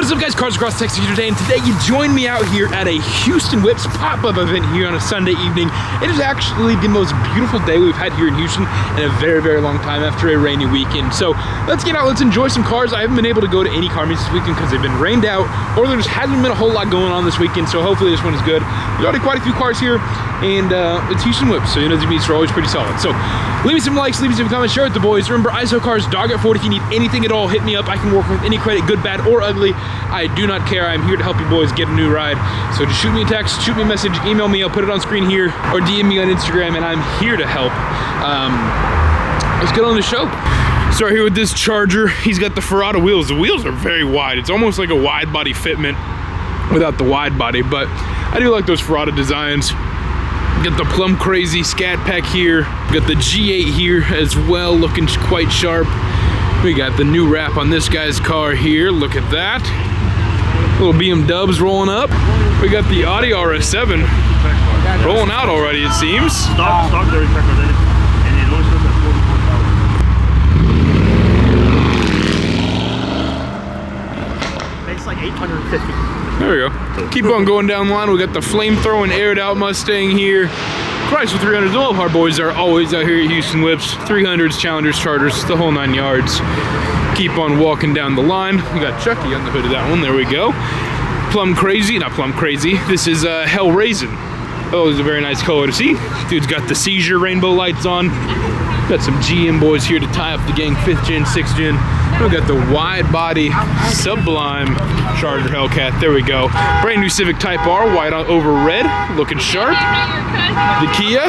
What's up guys, Cars Across Texas here today, and today you join me out here at a Houston Whipz pop-up event here on a Sunday evening. It is actually the most beautiful day we've had here in Houston in a very, very long time after a rainy weekend. So let's get out, let's enjoy some cars. I haven't been able to go to any car meets this weekend because they've been rained out, or there just hasn't been a whole lot going on this weekend, so hopefully this one is good. There's already quite a few cars here, and it's Houston Whipz, so you know the meets are always pretty solid. So leave me some likes, leave me some comments, share with the boys. Remember, ISO Cars, dog at 40. If you need anything at all, hit me up. I can work with any credit, good, bad, or ugly. I do not care. I'm here to help you boys get a new ride. So just shoot me a text, shoot me a message, email me. I'll put it on screen here, or DM me on Instagram, and I'm here to help. Let's get on the show. Start here with this Charger. He's got the Ferrata wheels. The wheels are very wide. It's almost like a wide body fitment without the wide body, but I do like those Ferrata designs. Got the Plum Crazy Scat Pack here. Got the G8 here as well, looking quite sharp. We got the new wrap on this guy's car here. Look at that. Little BMW rolling up. We got the Audi RS7 rolling out already, it seems. Stock dairy track with it, and it only shows at 44,000. Makes like 850. There we go. Keep on going down the line. We got the flame-throwing, aired-out Mustang here. Price for 300s. All of our boys are always out here at Houston Whipz. 300s, Challengers, Chargers, the whole 9 yards. Keep on walking down the line. We got Chucky on the hood of that one. There we go. Plum Crazy, not Plum Crazy. This is Hell Raisin. Oh, it's a very nice color to see. Dude's got the Seizure rainbow lights on. Got some GM boys here to tie up the gang, 5th gen, 6th gen. We got the wide body Sublime Charger Hellcat. There we go. Brand new Civic Type R, white over red, looking sharp. The Kia.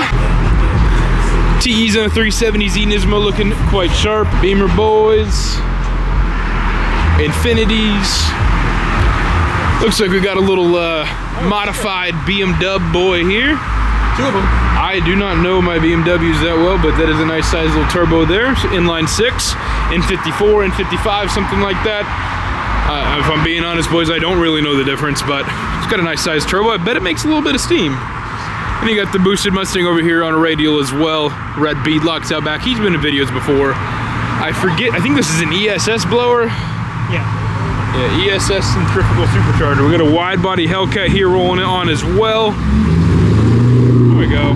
TE's on a 370 Z Nismo, looking quite sharp. Beamer boys. Infinities. Looks like we got a little modified BMW boy here. 2 of them. I do not know my BMWs that well, but that is a nice size little turbo there. Inline 6, N54, N55, something like that. If I'm being honest, boys, I don't really know the difference, but it's got a nice size turbo. I bet it makes a little bit of steam. And you got the boosted Mustang over here on a radial as well. Red beadlocks out back. He's been in videos before. I forget, I think this is an ESS blower. Yeah, ESS centrifugal supercharger. We got a wide body Hellcat here rolling it on as well. There we go.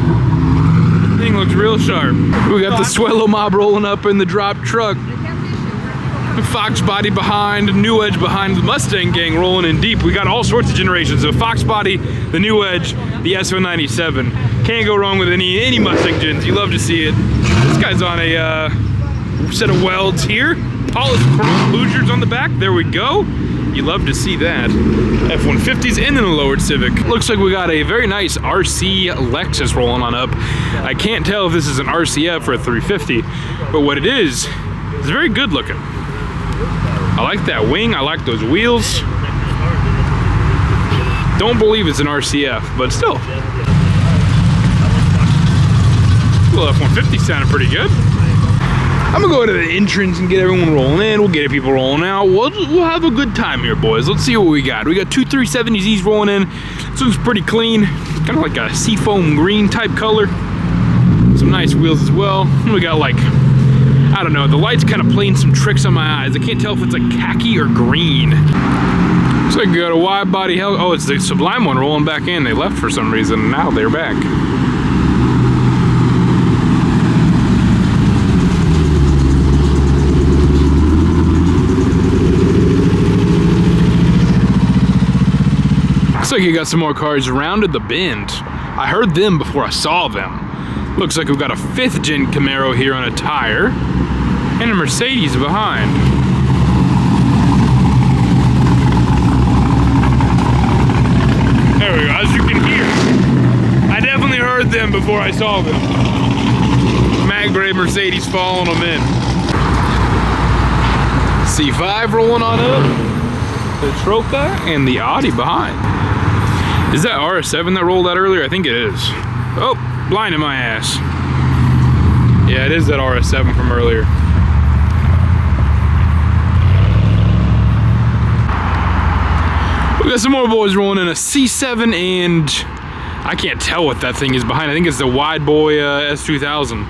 Thing looks real sharp. We got the Swello mob rolling up in the drop truck. The Fox body behind, New Edge behind, the Mustang gang rolling in deep. We got all sorts of generations. The Fox body, the New Edge, the S197. Can't go wrong with any Mustang gens. You love to see it. This guy's on a set of welds here. Polished chrome Hoosiers on the back. There we go. You love to see that. F-150s and then a lowered Civic. Looks like we got a very nice RC Lexus rolling on up. I can't tell if this is an RCF or a 350, but what it is very good looking. I like that wing. I like those wheels. Don't believe it's an RCF, but still. Little F-150 sounded pretty good. I'm gonna go to the entrance and get everyone rolling in. We'll get people rolling out. We'll have a good time here, boys. Let's see what we got. We got 2 370Zs rolling in. This one's pretty clean. Kind of like a seafoam green type color. Some nice wheels as well. We got like, I don't know, the light's kind of playing some tricks on my eyes. I can't tell if it's like khaki or green. Looks like we got a wide body hell. Oh, it's the Sublime one rolling back in. They left for some reason. Now they're back. Looks like you got some more cars rounded the bend. I heard them before I saw them. Looks like we've got a 5th gen Camaro here on a tire and a Mercedes behind. There we go, as you can hear. I definitely heard them before I saw them. Mag Gray Mercedes following them in. C5 rolling on up. The Troca and the Audi behind. Is that RS7 that rolled out earlier? I think it is. Oh, blinded my ass. Yeah, it is that RS7 from earlier. We got some more boys rolling in, a C7, and I can't tell what that thing is behind. I think it's the wide boy S2000.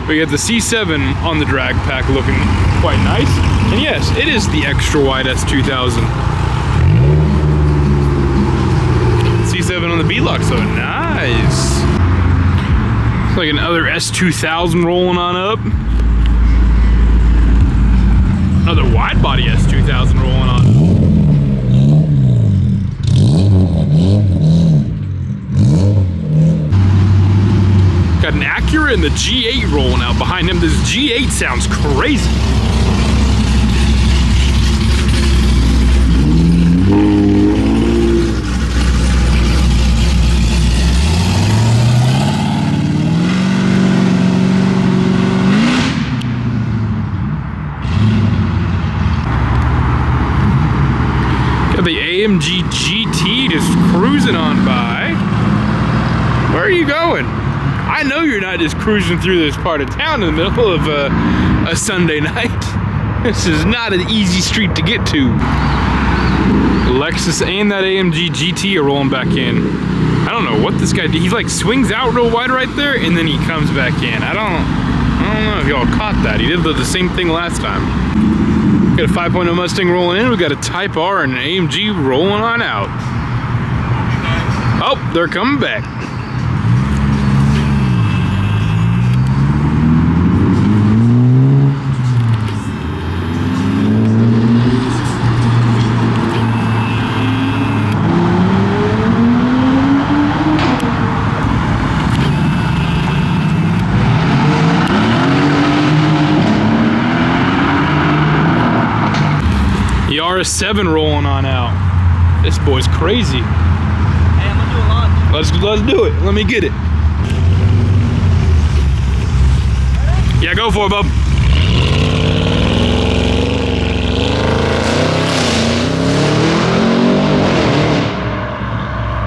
We got the C7 on the drag pack looking quite nice. And yes, it is the extra wide S2000. 67 on the B-lock, so nice. It's like another S2000 rolling on up. Another wide body S2000 rolling on. Got an Acura and the G8 rolling out behind him. This G8 sounds crazy. Got the AMG GT just cruising on by. Where are you going? I know you're not just cruising through this part of town in the middle of a Sunday night. This is not an easy street to get to. Lexus and that AMG GT are rolling back in. I don't know what this guy did. He like swings out real wide right there and then he comes back in. I don't know if y'all caught that. He did the same thing last time. Got a 5.0 Mustang rolling in. We got a Type R and an AMG rolling on out. Oh, they're coming back. The RS7 rolling on out. This boy's crazy. Hey, I'm gonna do a lot. Let's do it. Let me get it. Yeah, go for it, bub.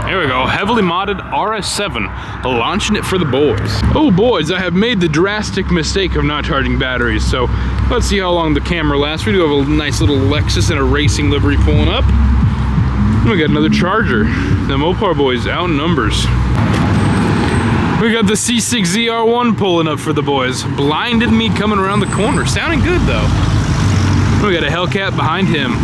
There we go. Heavily modded RS7. Launching it for the boys. Oh, boys, I have made the drastic mistake of not charging batteries. So let's see how long the camera lasts. We do have a nice little Lexus and a racing livery pulling up. And we got another charger. The Mopar boys out in numbers. We got the C6ZR1 pulling up for the boys. Blinded me coming around the corner. Sounding good though. We got a Hellcat behind him.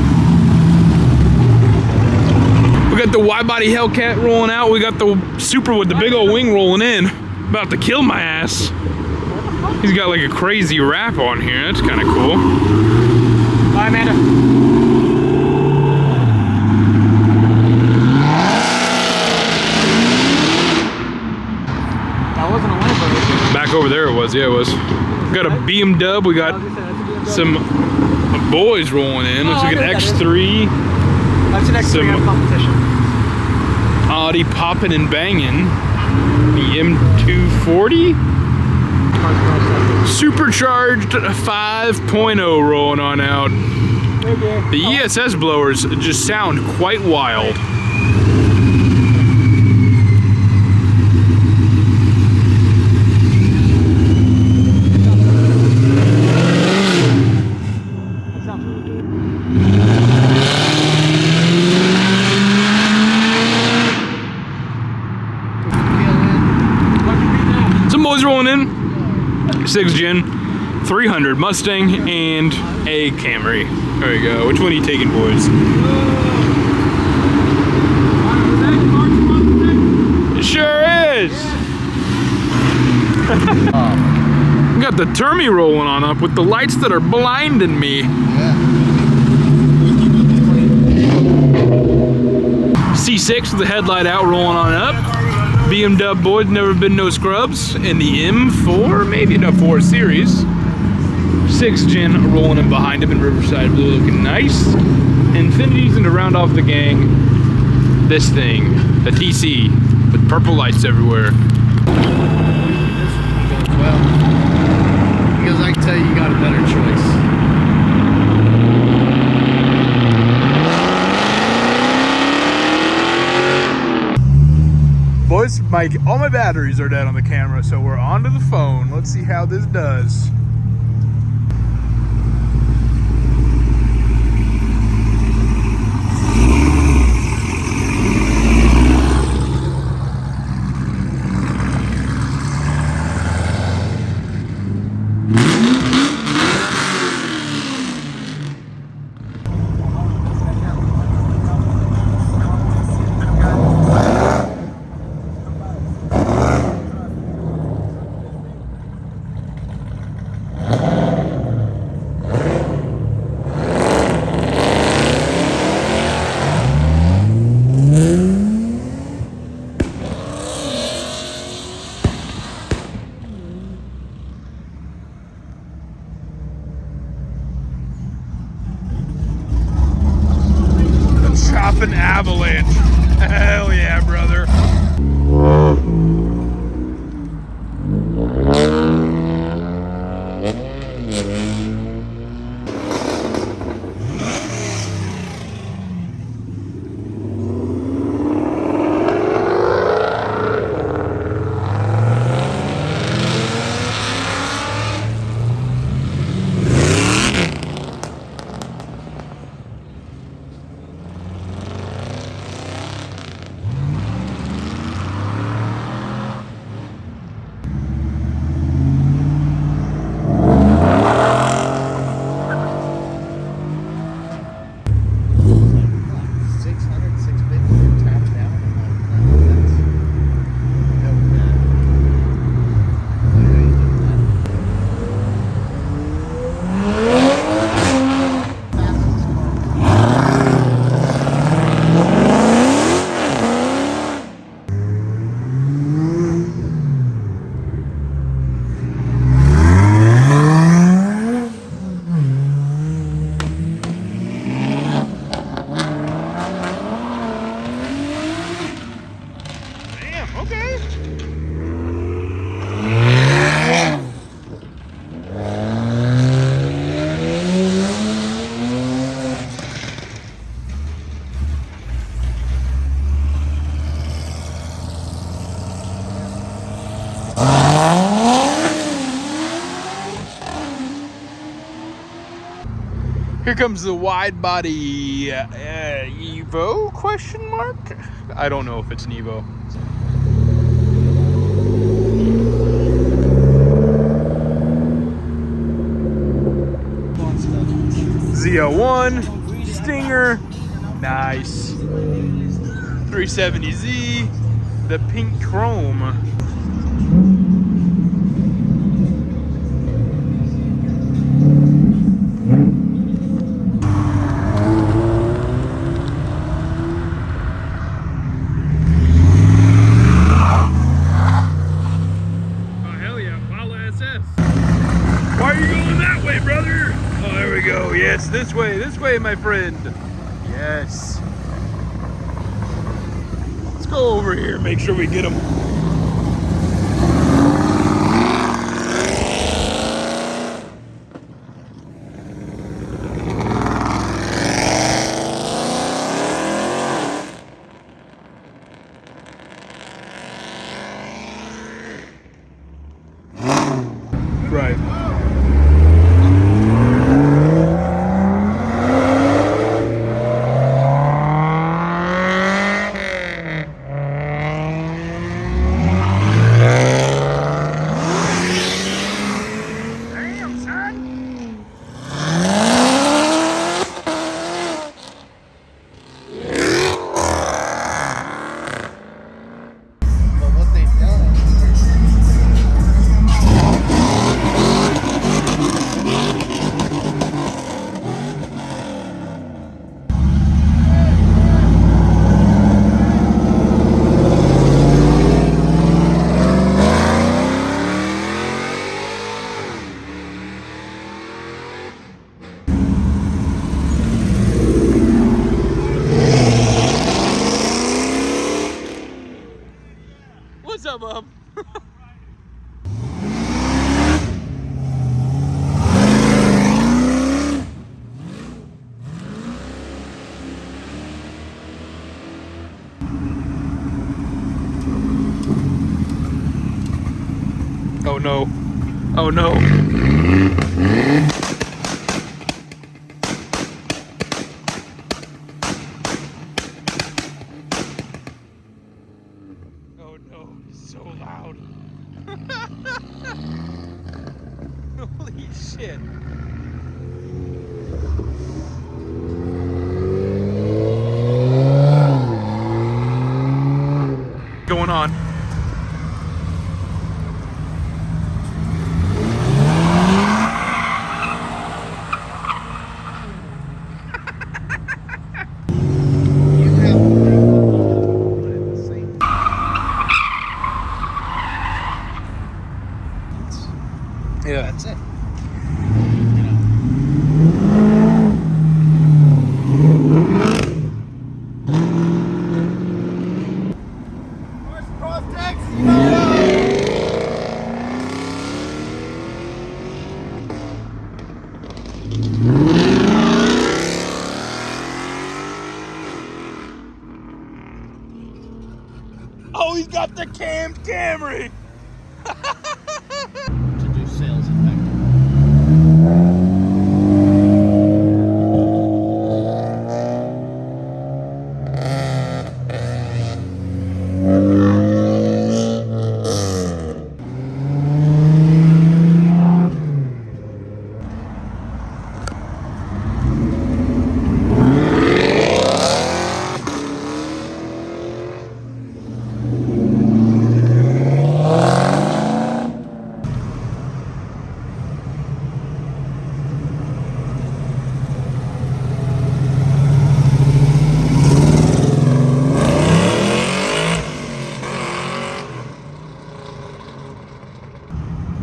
We got the wide body Hellcat rolling out. We got the Super with the big old wing rolling in. About to kill my ass. He's got like a crazy wrap on here. That's kind of cool. Bye, Amanda. That wasn't a winner, Back over there it was. Yeah, it was. We got a BMW. We got some boys rolling in. Looks like an X3. That's an X3 competition. Audi popping and banging. The M240. Supercharged 5.0 rolling on out. The ESS blowers just sound quite wild. Some boys rolling in. 6th gen, 300 Mustang, and a Camry. There we go. Which one are you taking, boys? It sure is. We got the Termi rolling on up with the lights that are blinding me. C6 with the headlight out, rolling on up. BMW boys, never been no scrubs. And the M4, maybe the 4 Series. 6th gen rolling in behind him in Riverside Blue, looking nice. Infinities, and to round off the gang, this thing, the TC, with purple lights everywhere. Well, because I can tell you got a better choice. Boys, all my batteries are dead on the camera, so we're onto the phone. Let's see how this does. off an avalanche. Hell yeah, brother. Here comes the wide body Evo question mark? I don't know if it's an Evo. ZL1, Stinger, nice. 370Z, the pink chrome. Why are you going that way, brother? Oh, there we go. Yes, this way, my friend. Yes. Let's go over here, make sure we get him. Right. What's up, Bob? Oh no. Oh no. Oh no, it's so loud. Holy shit. Going on. Oh, he's got the cammed Camry. To do sales effective.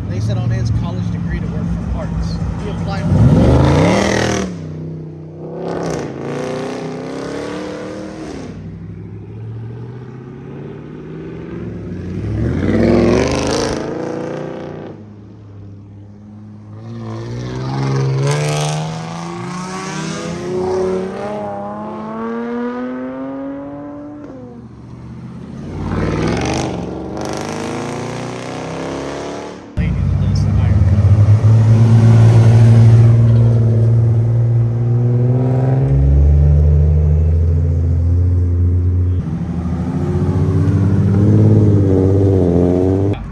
They said on his college degree to work for parts. He applied for lady that does the hiring.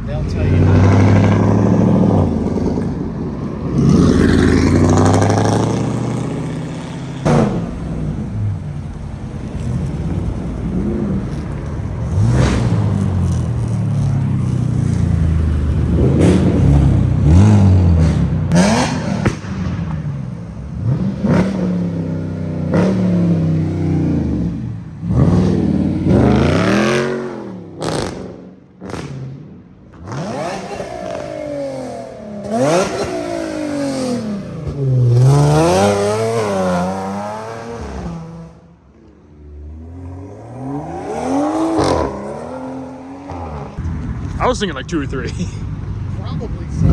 They'll tell you. I was thinking like 2 or 3. Probably so.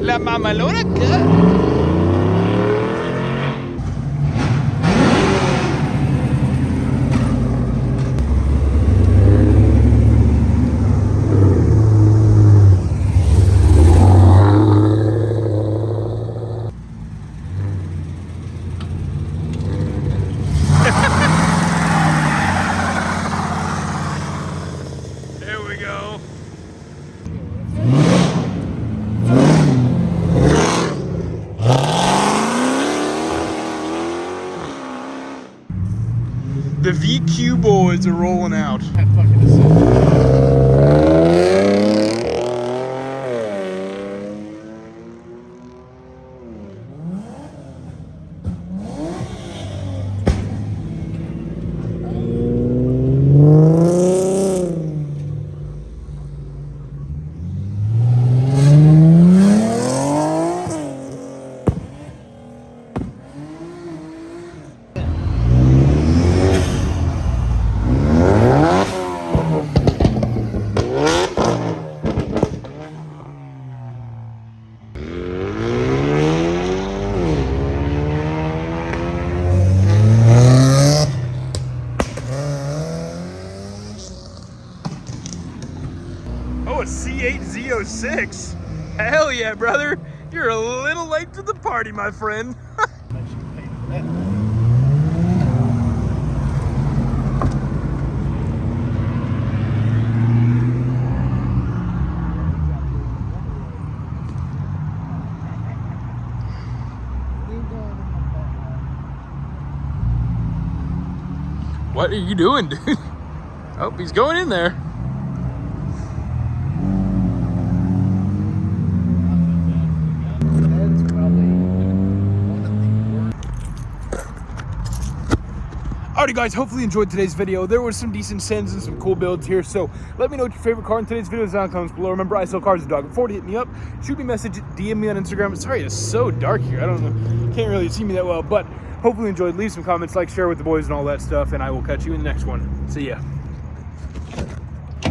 La mamalona. There we go. The VQ boys are rolling out. That fucking is Oh, a C8 Z06. Hell yeah, brother. You're a little late to the party, my friend. What are you doing, dude? Oh, he's going in there. Alrighty guys, hopefully you enjoyed today's video. There was some decent sends and some cool builds here, so let me know what your favorite car in today's video is down in the comments below. Remember, I sell cars at Dog40. Hit me up, shoot me a message, DM me on Instagram. Sorry, it's so dark here. I don't know, can't really see me that well, but hopefully you enjoyed. Leave some comments, like, share with the boys and all that stuff, and I will catch you in the next one. See ya.